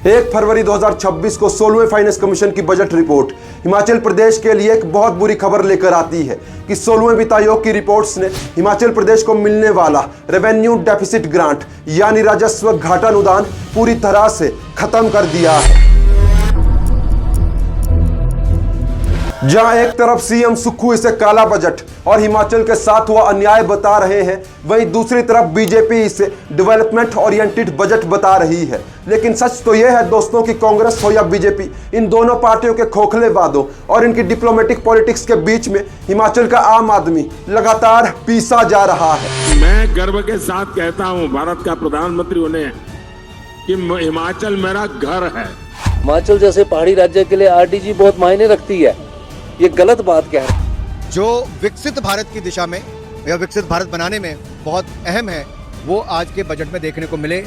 1 फरवरी 2026 को 16वें finance commission की budget report Himachal Pradesh के लिए एक बहुत बुरी खबर लेकर आती है कि 16वें वित्त आयोग की रिपोर्ट्स ने हिमाचल प्रदेश को मिलने वाला रेवेन्यू डेफिसिट ग्रांट यानी राजस्व घाटानुदान पूरी तरह से खत्म कर दिया है। जहां एक तरफ सीएम सुक्खू इसे काला बजट और हिमाचल के साथ हुआ अन्याय बता रहे हैं, वहीं दूसरी तरफ बीजेपी इसे डेवलपमेंट ओरिएंटेड बजट बता रही है। लेकिन सच तो यह है दोस्तों कि कांग्रेस हो या बीजेपी, इन दोनों पार्टियों के खोखले वादों और इनकी डिप्लोमेटिक पॉलिटिक्स के बीच में हिमाचल का आम आदमी लगातार पीसा जा रहा है। मैं गर्व के साथ कहता हूं भारत का प्रधानमंत्री होने कि हिमाचल मेरा घर है। हिमाचल जैसे पहाड़ी राज्य के लिए आरडीजी बहुत मायने रखती है, ये गलत बात क्या है? जो विकसित भारत की दिशा में या विकसित भारत बनाने में बहुत अहम है, वो आज के बजट में देखने को मिले।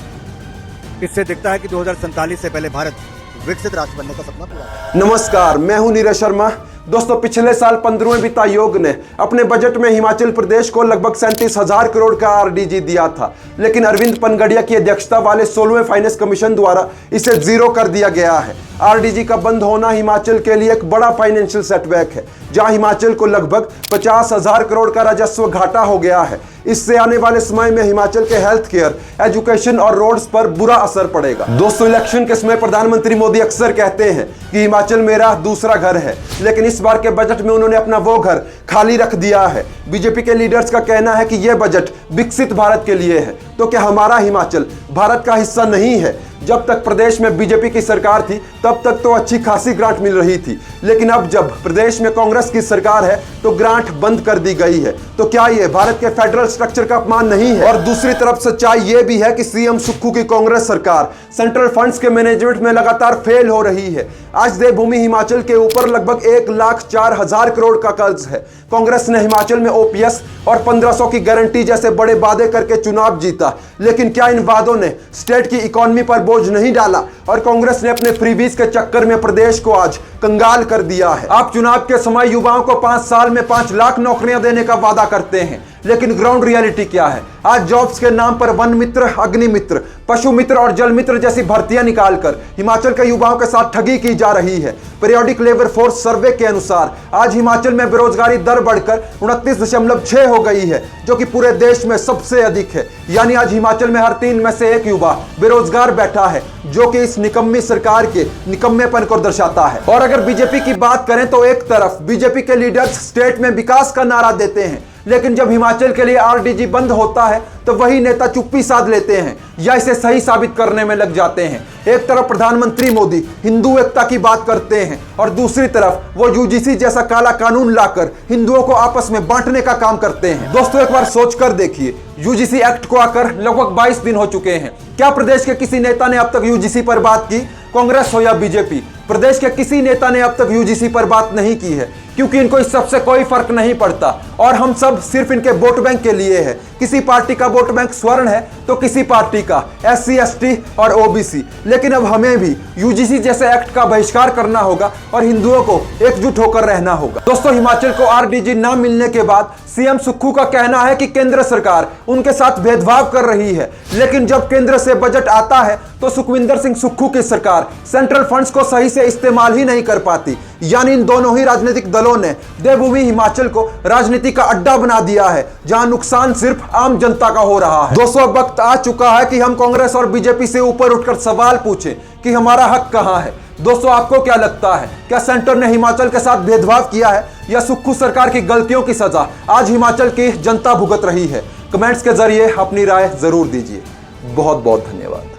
इससे दिखता है कि 2047 से पहले भारत विकसित राष्ट्र बनने का सपना पूरा है। नमस्कार, मैं हूं नीरज शर्मा। दोस्तों, पिछले साल 15वें वित्त आयोग ने अपने बजट में हिमाचल प्रदेश को लगभग 37,000 करोड़ का आरडीजी दिया था, लेकिन अरविंद पनगड़िया की अध्यक्षता वाले 16वें फाइनेंस कमीशन द्वारा इसे जीरो कर दिया गया है। आरडीजी का बंद होना हिमाचल के लिए एक बड़ा फाइनेंशियल सेटबैक है, जहां हिमाचल को लगभग 50,000 करोड़ का राजस्व घाटा हो गया है। इससे आने वाले समय में हिमाचल के हेल्थ केयर, एजुकेशन और रोड्स पर बुरा असर पड़ेगा। दोस्तों, इलेक्शन के समय प्रधानमंत्री मोदी अक्सर कहते हैं कि हिमाचल मेरा दूसरा घर है, लेकिन इस बार के बजट में उन्होंने अपना वो घर खाली रख दिया है। बीजेपी के लीडर्स का कहना है कि यह बजट विकसित भारत के लिए है, तो क्या हमारा हिमाचल भारत का हिस्सा नहीं है? जब तक प्रदेश में बीजेपी की सरकार थी तब तक तो अच्छी खासी ग्रांट मिल रही थी, लेकिन अब जब प्रदेश में कांग्रेस की सरकार है तो ग्रांट बंद कर दी गई है। तो क्या ये भारत के फेडरल स्ट्रक्चर का अपमान नहीं है? और दूसरी तरफ सच्चाई ये भी है कि सीएम सुक्खू की कांग्रेस सरकार सेंट्रल फंड्स के मैनेजमेंट में लगातार फेल हो रही है। आज देवभूमि हिमाचल के ऊपर लगभग 1,04,000 करोड़ का कर्ज है। कांग्रेस ने हिमाचल में ओपीएस और 1500 की गारंटी जैसे बड़े वादे करके चुनाव जीता, लेकिन क्या इन वादों ने स्टेट की इकोनॉमी पर बोझ नहीं डाला? और कांग्रेस ने अपने फ्रीबीज के चक्कर में प्रदेश को आज कंगाल कर दिया है। आप चुनाव के समय युवाओं को 5 साल में 5 लाख नौकरियां देने का वादा करते हैं, लेकिन ग्राउंड रियलिटी क्या है? आज जॉब्स के नाम पर वन मित्र, अग्नि मित्र, पशु मित्र और जल मित्र जैसी भर्तियां निकालकर हिमाचल के युवाओं के साथ ठगी की जा रही है। पीरियोडिक लेबर फोर्स सर्वे के अनुसार आज हिमाचल में बेरोजगारी दर बढ़कर 29.6 हो गई है, जो कि पूरे देश में सबसे अधिक है। यानी आज हिमाचल में हर 3 में से 1 युवा बेरोजगार बैठा है, जो कि इस निकम्मी सरकार के निकम्मेपन को दर्शाता है। और अगर बीजेपी की बात करें तो एक तरफ बीजेपी के लीडर्स स्टेट में विकास का नारा देते हैं, लेकिन जब हिमाचल के लिए आरडीजी बंद होता है तो वही नेता चुप्पी साध लेते हैं या इसे सही साबित करने में लग जाते हैं। एक तरफ प्रधानमंत्री मोदी हिंदू एकता की बात करते हैं और दूसरी तरफ वो यूजीसी जैसा काला कानून लाकर हिंदुओं को आपस में बांटने का काम करते हैं। दोस्तों, एक बार सोचकर देखिए, यूजीसी एक्ट को आकर लगभग 22 दिन हो चुके हैं। क्या प्रदेश के किसी नेता ने अब तक यूजीसी पर बात की? कांग्रेस हो या बीजेपी, प्रदेश के किसी नेता ने अब तक यूजीसी पर बात नहीं की है, क्योंकि इनको इस सबसे कोई फर्क नहीं पड़ता और हम सब सिर्फ इनके वोट बैंक के लिए है। किसी पार्टी का वोट बैंक स्वर्ण है तो किसी पार्टी का एससी, एसटी और ओबीसी। लेकिन अब हमें भी यूजीसी जैसे एक्ट का बहिष्कार करना होगा और हिंदुओं को एकजुट होकर रहना होगा। दोस्तों, हिमाचल को आरडीजी ना मिलने के बाद सीएम सुक्खू का कहना है कि केंद्र सरकार उनके साथ भेदभाव कर रही है, लेकिन जब केंद्र से बजट आता है तो सुखविंदर सिंह सुक्खू की सरकार सेंट्रल फंड्स को सही से इस्तेमाल ही नहीं कर पाती। यानी इन दोनों ही राजनीतिक दलों ने देवभूमि हिमाचल को राजनीति का अड्डा बना दिया है, जहां नुकसान सिर्फ आम जनता का हो रहा है। दोस्तों, वक्त आ चुका है कि हम कांग्रेस और बीजेपी से ऊपर उठकर सवाल पूछें कि हमारा हक कहां है। दोस्तों, आपको क्या लगता है? क्या सेंटर ने हिमाचल के साथ भेदभाव किया है या सुक्खू सरकार की गलतियों की सजा आज हिमाचल की जनता भुगत रही है? कमेंट्स के जरिए अपनी राय जरूर दीजिए। बहुत बहुत धन्यवाद।